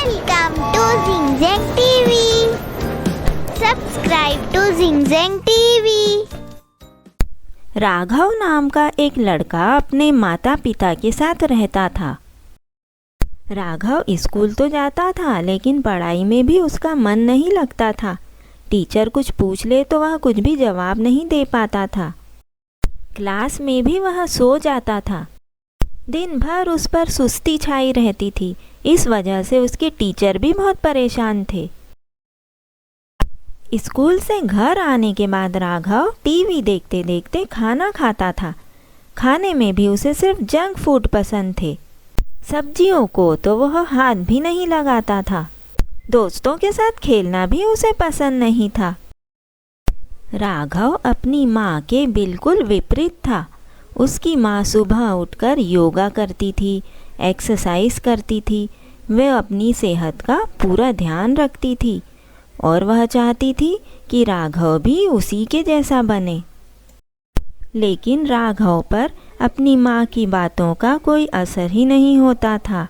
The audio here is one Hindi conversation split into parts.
Welcome to Zing Zang TV. Subscribe to Zing Zang TV. Raghav नाम का एक लड़का अपने माता पिता के साथ रहता था। राघव स्कूल तो जाता था, लेकिन पढ़ाई में भी उसका मन नहीं लगता था। टीचर कुछ पूछ ले तो वह कुछ भी जवाब नहीं दे पाता था। क्लास में भी वह सो जाता था। दिन भर उस पर सुस्ती छाई रहती थी। इस वजह से उसके टीचर भी बहुत परेशान थे। स्कूल से घर आने के बाद राघव टीवी देखते देखते खाना खाता था। खाने में भी उसे सिर्फ जंक फूड पसंद थे। सब्जियों को तो वह हाथ भी नहीं लगाता था। दोस्तों के साथ खेलना भी उसे पसंद नहीं था। राघव अपनी माँ के बिल्कुल विपरीत था। उसकी माँ सुबह उठकर योगा करती थी, एक्सरसाइज करती थी। वह अपनी सेहत का पूरा ध्यान रखती थी और वह चाहती थी कि राघव भी उसी के जैसा बने। लेकिन राघव पर अपनी माँ की बातों का कोई असर ही नहीं होता था।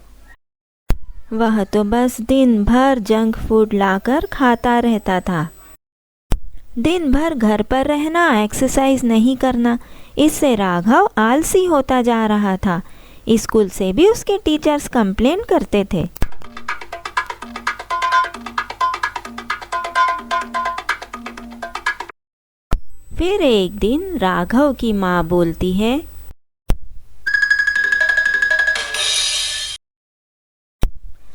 वह तो बस दिन भर जंक फूड लाकर खाता रहता था। दिन भर घर पर रहना, एक्सरसाइज नहीं करना, इससे राघव आलसी होता जा रहा था। स्कूल से भी उसके टीचर्स कंप्लेन करते थे। फिर एक दिन राघव की माँ बोलती है,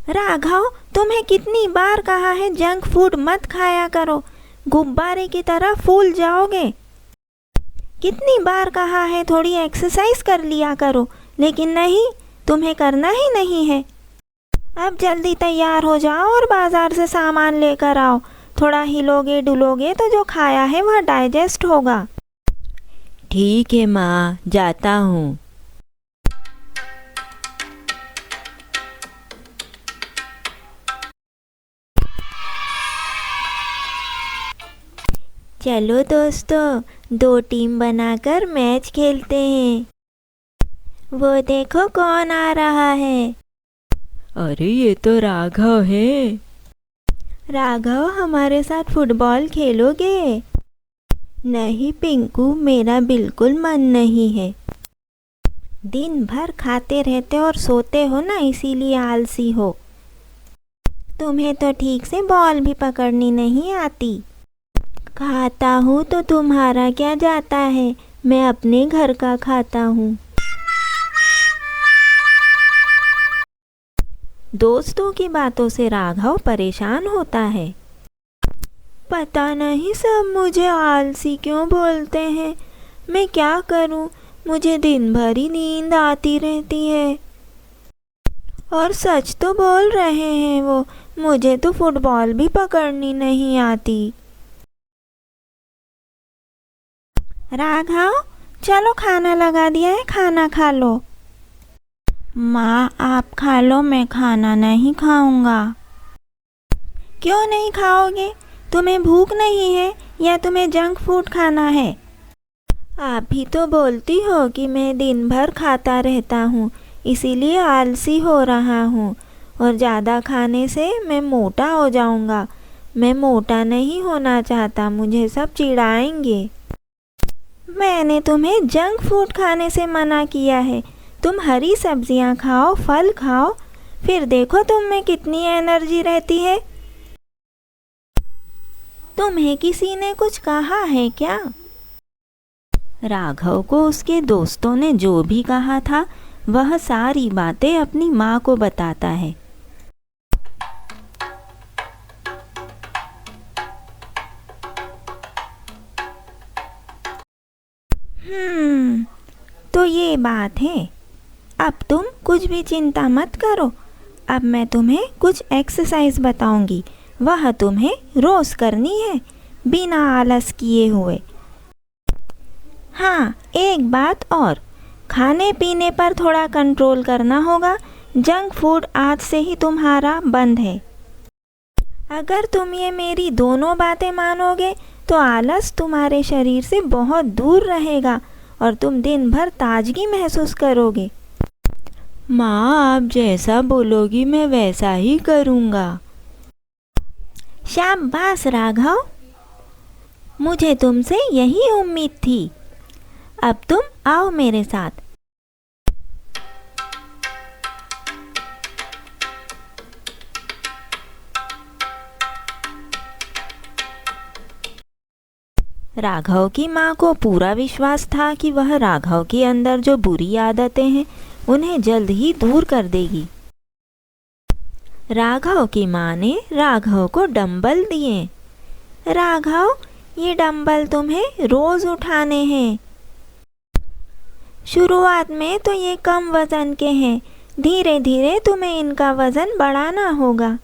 राघव, तुम्हें कितनी बार कहा है जंक फूड मत खाया करो, गुब्बारे की तरह फूल जाओगे। कितनी बार कहा है थोड़ी एक्सरसाइज कर लिया करो, लेकिन नहीं, तुम्हें करना ही नहीं है। अब जल्दी तैयार हो जाओ और बाजार से सामान लेकर आओ। थोड़ा हिलोगे डुलोगे तो जो खाया है वह डाइजेस्ट होगा। ठीक है माँ, जाता हूँ। चलो दोस्तों, 2 टीम बनाकर मैच खेलते हैं। वो देखो कौन आ रहा है। अरे ये तो राघव है। राघव, हमारे साथ फुटबॉल खेलोगे? नहीं पिंकू, मेरा बिल्कुल मन नहीं है। दिन भर खाते रहते और सोते हो ना, इसीलिए आलसी हो। तुम्हें तो ठीक से बॉल भी पकड़नी नहीं आती। खाता हूँ तो तुम्हारा क्या जाता है, मैं अपने घर का खाता हूँ। दोस्तों की बातों से राघव परेशान होता है। पता नहीं सब मुझे आलसी क्यों बोलते हैं। मैं क्या करूं, मुझे दिन भर ही नींद आती रहती है। और सच तो बोल रहे हैं वो, मुझे तो फुटबॉल भी पकड़नी नहीं आती। राघव, चलो खाना लगा दिया है, खाना खा लो। माँ आप खा लो, मैं खाना नहीं खाऊंगा। क्यों नहीं खाओगे? तुम्हें भूख नहीं है या तुम्हें जंक फूड खाना है? आप भी तो बोलती हो कि मैं दिन भर खाता रहता हूँ, इसीलिए आलसी हो रहा हूँ और ज़्यादा खाने से मैं मोटा हो जाऊँगा। मैं मोटा नहीं होना चाहता, मुझे सब चिढ़ाएंगे। मैंने तुम्हें जंक फूड खाने से मना किया है। तुम हरी सब्जियां खाओ, फल खाओ, फिर देखो तुम में कितनी एनर्जी रहती है। तुम्हें किसी ने कुछ कहा है क्या? राघव को उसके दोस्तों ने जो भी कहा था वह सारी बातें अपनी माँ को बताता है। तो ये बात है। अब तुम कुछ भी चिंता मत करो। अब मैं तुम्हें कुछ एक्सरसाइज बताऊंगी, वह तुम्हें रोज करनी है, बिना आलस किए हुए। हाँ, एक बात और, खाने पीने पर थोड़ा कंट्रोल करना होगा। जंक फूड आज से ही तुम्हारा बंद है। अगर तुम ये मेरी दोनों बातें मानोगे तो आलस तुम्हारे शरीर से बहुत दूर रहेगा और तुम दिन भर ताजगी महसूस करोगे। माँ, आप जैसा बोलोगी मैं वैसा ही करूँगा। शाबाश राघव, मुझे तुमसे यही उम्मीद थी। अब तुम आओ मेरे साथ। राघव की माँ को पूरा विश्वास था कि वह राघव के अंदर जो बुरी आदतें हैं उन्हें जल्द ही दूर कर देगी। राघव की माँ ने राघव को डंबल दिए। राघव, ये डंबल तुम्हें रोज उठाने हैं। शुरुआत में तो ये कम वजन के हैं, धीरे धीरे तुम्हें इनका वजन बढ़ाना होगा।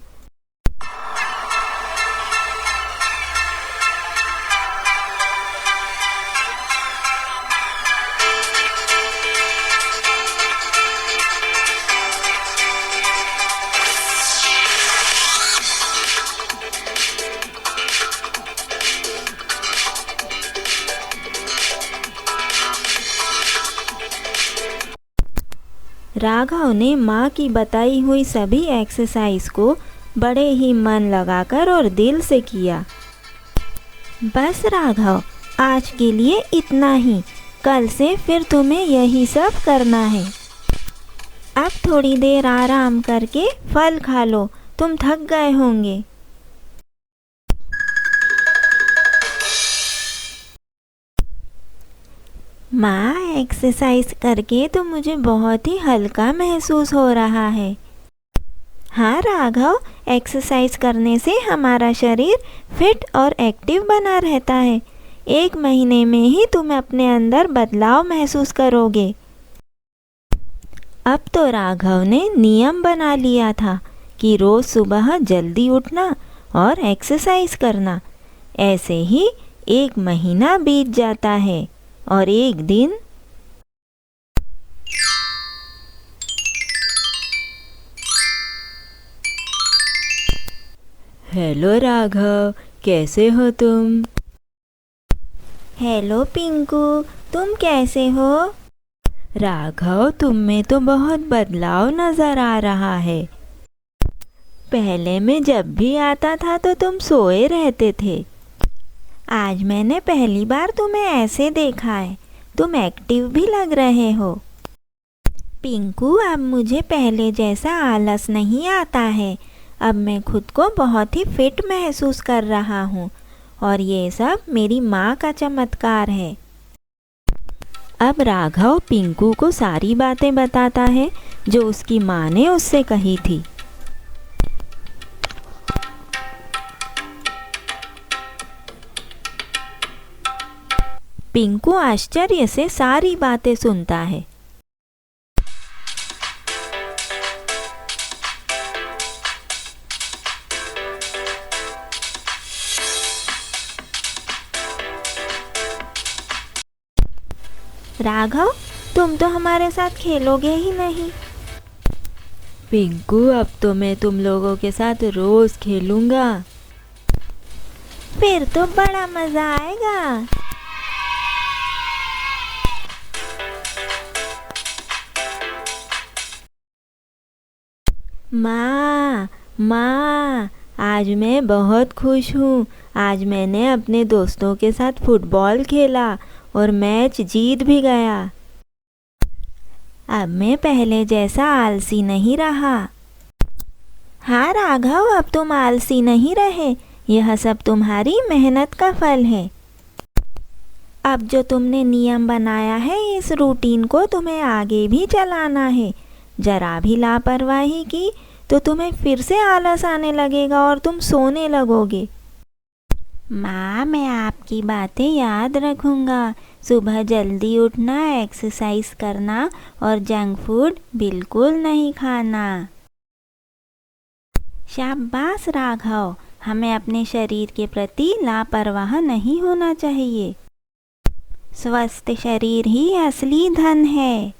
राघव ने माँ की बताई हुई सभी एक्सरसाइज को बड़े ही मन लगाकर और दिल से किया। बस राघव, आज के लिए इतना ही। कल से फिर तुम्हें यही सब करना है। अब थोड़ी देर आराम करके फल खा लो, तुम थक गए होंगे। माँ, एक्सरसाइज करके तो मुझे बहुत ही हल्का महसूस हो रहा है। हाँ राघव, एक्सरसाइज करने से हमारा शरीर फिट और एक्टिव बना रहता है। 1 महीने में ही तुम अपने अंदर बदलाव महसूस करोगे। अब तो राघव ने नियम बना लिया था कि रोज़ सुबह जल्दी उठना और एक्सरसाइज करना। ऐसे ही 1 महीना बीत जाता है और एक दिन हेलो राघव, कैसे हो तुम? हेलो पिंकू, तुम कैसे हो? राघव, तुम में तो बहुत बदलाव नज़र आ रहा है। पहले मैं जब भी आता था तो तुम सोए रहते थे। आज मैंने पहली बार तुम्हें ऐसे देखा है। तुम एक्टिव भी लग रहे हो। पिंकू, अब मुझे पहले जैसा आलस नहीं आता है। अब मैं खुद को बहुत ही फिट महसूस कर रहा हूँ और ये सब मेरी माँ का चमत्कार है। अब राघव पिंकू को सारी बातें बताता है जो उसकी माँ ने उससे कही थी। पिंकू आश्चर्य से सारी बातें सुनता है। राघव, तुम तो हमारे साथ खेलोगे ही नहीं। पिंकू, अब तो मैं तुम लोगों के साथ रोज खेलूंगा। फिर तो बड़ा मजा आएगा। माँ, माँ, आज मैं बहुत खुश हूँ। आज मैंने अपने दोस्तों के साथ फुटबॉल खेला और मैच जीत भी गया। अब मैं पहले जैसा आलसी नहीं रहा। हाँ राघव, अब तुम आलसी नहीं रहे। यह सब तुम्हारी मेहनत का फल है। अब जो तुमने नियम बनाया है, इस रूटीन को तुम्हें आगे भी चलाना है। जरा भी लापरवाही की तो तुम्हें फिर से आलस आने लगेगा और तुम सोने लगोगे। माँ, मैं आपकी बातें याद रखूँगा। सुबह जल्दी उठना, एक्सरसाइज करना और जंक फूड बिल्कुल नहीं खाना। शाबाश राघव, हमें अपने शरीर के प्रति लापरवाह नहीं होना चाहिए। स्वस्थ शरीर ही असली धन है।